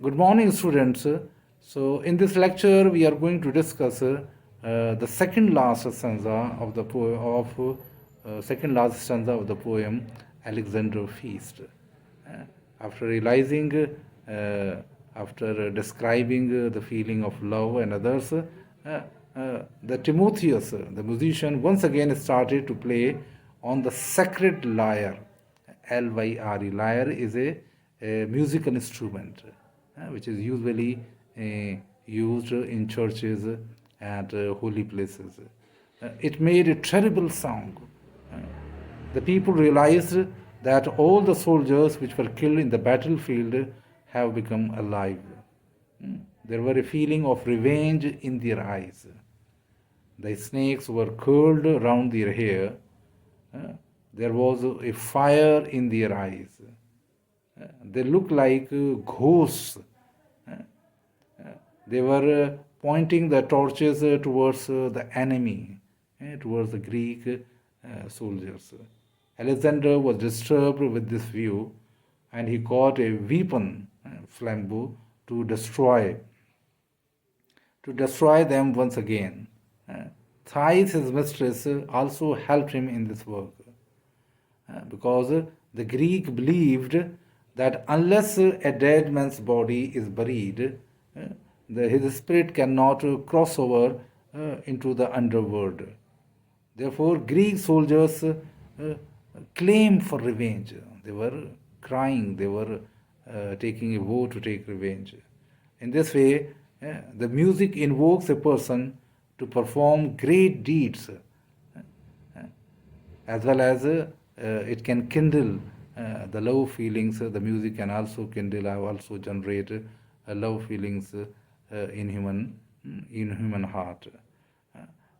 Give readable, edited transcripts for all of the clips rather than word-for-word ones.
Good morning, students. So, in this lecture, we are going to discuss the second last stanza of the second last stanza of the poem Alexander Feast. After realizing, after describing the feeling of love and others, the Timotheus, the musician, once again started to play on the sacred lyre. Lyre. Lyre is a musical instrument which is usually used in churches and holy places. It made a terrible sound. Uh, the people realized that all the soldiers which were killed in the battlefield have become alive. There were a feeling of revenge in their eyes. The snakes were curled round their hair. Uh, there was a fire in their eyes. They looked like ghosts. They were pointing the torches towards the enemy, towards the Greek soldiers. Alexander was disturbed with this view and he caught a weapon, flambeau, to destroy them once again. Thais, his mistress, also helped him in this work because the Greek believed that unless a dead man's body is buried, his spirit cannot cross over into the underworld. Therefore, Greek soldiers claimed for revenge. They were crying, they were taking a vow to take revenge. In this way, the music invokes a person to perform great deeds as well as it can kindle the love feelings. The music can also kindle, also generate love feelings in human heart.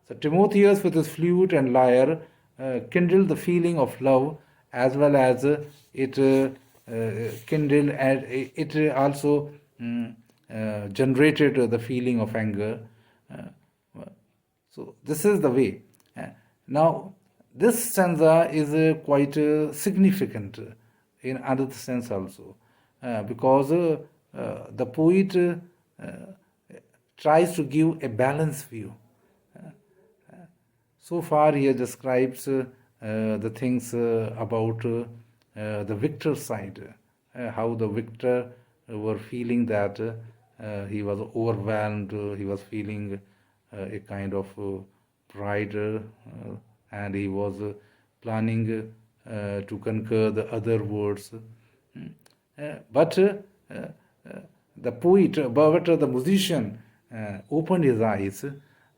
So Timotheus with his flute and lyre kindled the feeling of love as well as it kindled and it also generated the feeling of anger. So this is the way. Now this stanza is quite significant in another sense also because the poet tries to give a balanced view. So far, he describes the things about the victor side, how the victor were feeling that he was overwhelmed, he was feeling a kind of pride, and he was planning to conquer the other words. But the poet, but the musician opened his eyes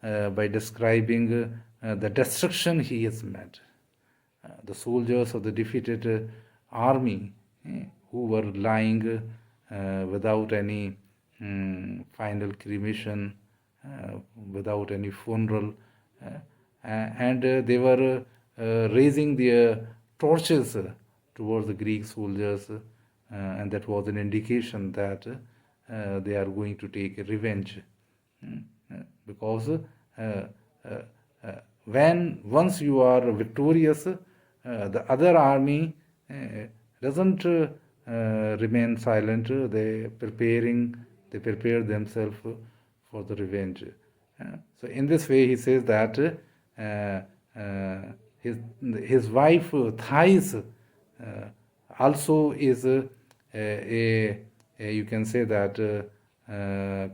by describing the destruction he has met. The soldiers of the defeated army who were lying without any final cremation, without any funeral, and they were raising their torches towards the Greek soldiers, and that was an indication that they are going to take revenge. Because when once you are victorious, the other army doesn't remain silent. They prepare themselves for the revenge. So in this way, he says that his wife Thais also is a you can say that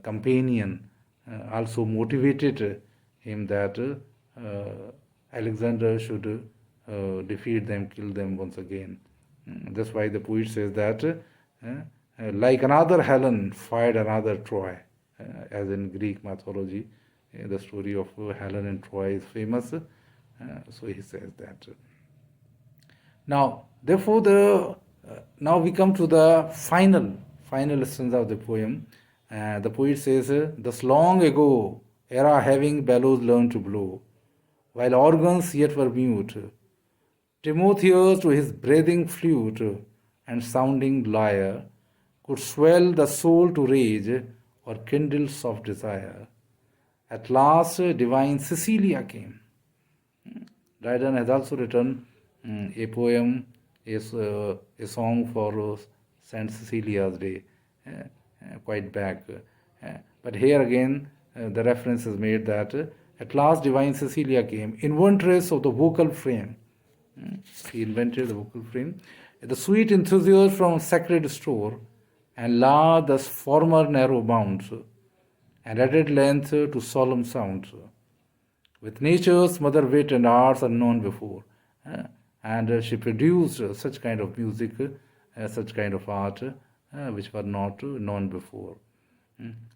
companion, also motivated him that Alexander should defeat them, kill them once again. That's why the poet says that like another Helen fired another Troy, as in Greek mythology, the story of Helen and Troy is famous. So he says that. Now, therefore, now we come to the final stanza of the poem. The poet says, "Thus long ago, era having bellows learned to blow, while organs yet were mute, Timotheus to his breathing flute and sounding lyre could swell the soul to rage or kindle soft desire. At last, divine Cecilia came." Dryden has also written a poem, a song for Saint Cecilia's Day. quite back. But here again, the reference is made that at last divine Cecilia came, inventress of the vocal frame. He invented the vocal frame. The sweet enthusiast from sacred store, and la the former narrow bounds, and added length to solemn sounds, with nature's mother wit and arts unknown before. And she produced such kind of music, such kind of art, which were not known before.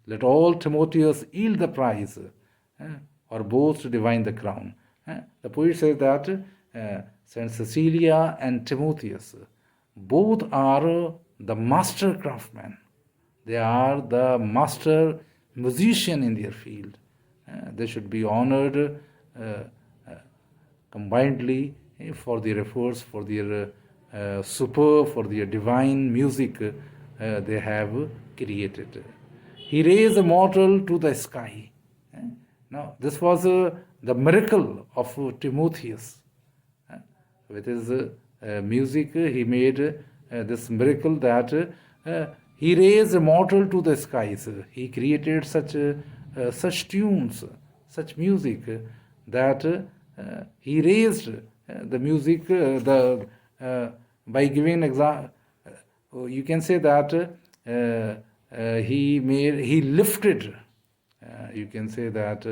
Let all Timotheus yield the prize, or both divine the crown. The poet says that Saint Cecilia and Timotheus both are the master craftsmen. They are the master musician in their field. They should be honored combinedly for their efforts, for their superb, for their divine music they have created. He raised a mortal to the sky. Now, this was the miracle of Timotheus. With his music, he made this miracle that he raised a mortal to the skies. He created such tunes, such music that he raised the music by giving example. You can say that he lifted. You can say that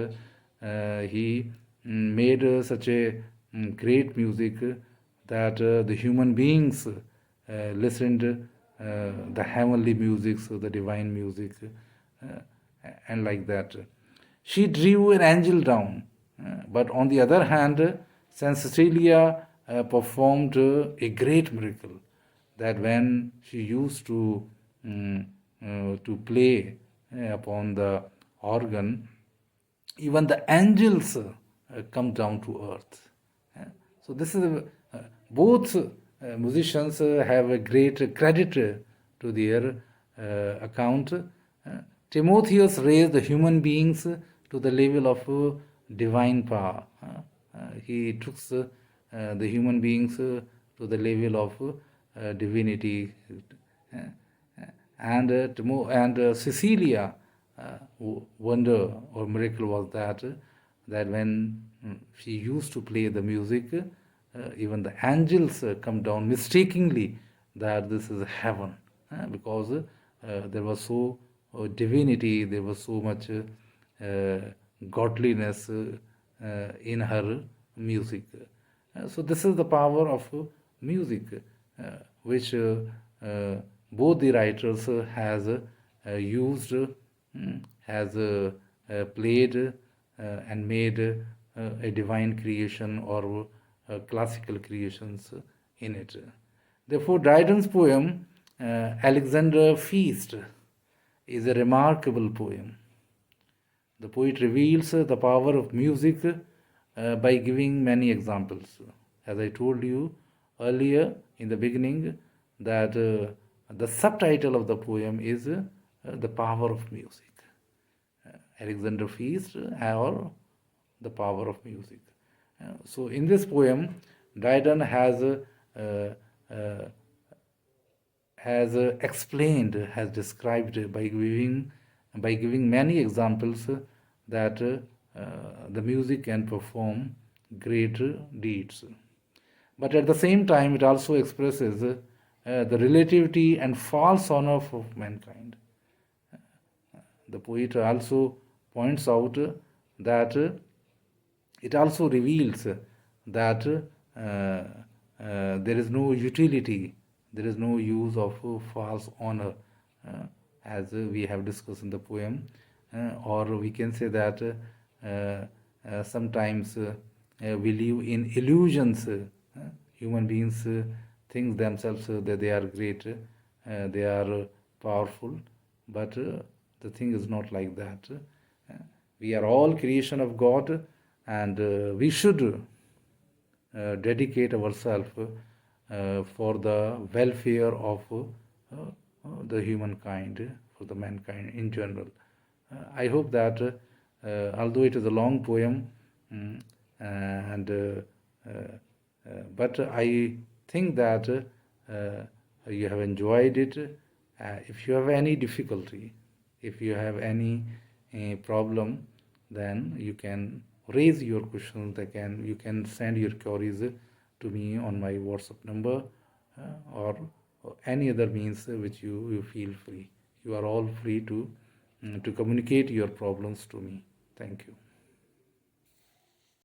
he made such a great music that the human beings listened the heavenly music, so the divine music, and like that. She drew an angel down, but on the other hand, Saint Cecilia performed a great miracle, that when she used to play upon the organ, even the angels come down to earth. So this is both musicians have a great credit to their account. Timotheus raised the human beings to the level of divine power. He took the human beings to the level of divinity. And Cecilia, wonder or miracle was that when she used to play the music, even the angels come down mistakenly that this is heaven, because there was so divinity, there was so much godliness in her music. So this is the power of music, which both the writers used, has played and made a divine creation or classical creations in it. Therefore, Dryden's poem, Alexander Feast, is a remarkable poem. The poet reveals the power of music by giving many examples. As I told you earlier in the beginning, that the subtitle of the poem is The Power of Music. Alexander Feast, or The Power of Music. So in this poem, Dryden has explained, has described by giving many examples that the music can perform great deeds. But at the same time, it also expresses the relativity and false honor of mankind. The poet also points out that it also reveals that there is no utility, there is no use of false honor, as we have discussed in the poem, or we can say that sometimes we live in illusions. Human beings think themselves that they are great, they are powerful, but the thing is not like that. We are all creation of God, and we should dedicate ourselves for the welfare of the humankind, for the mankind in general. I hope that although it is a long poem, but I think that you have enjoyed it, If you have any difficulty, if you have any problem, then you can raise your questions. You can send your queries to me on my WhatsApp number, or any other means which you feel free. You are all free to communicate your problems to me. Thank you.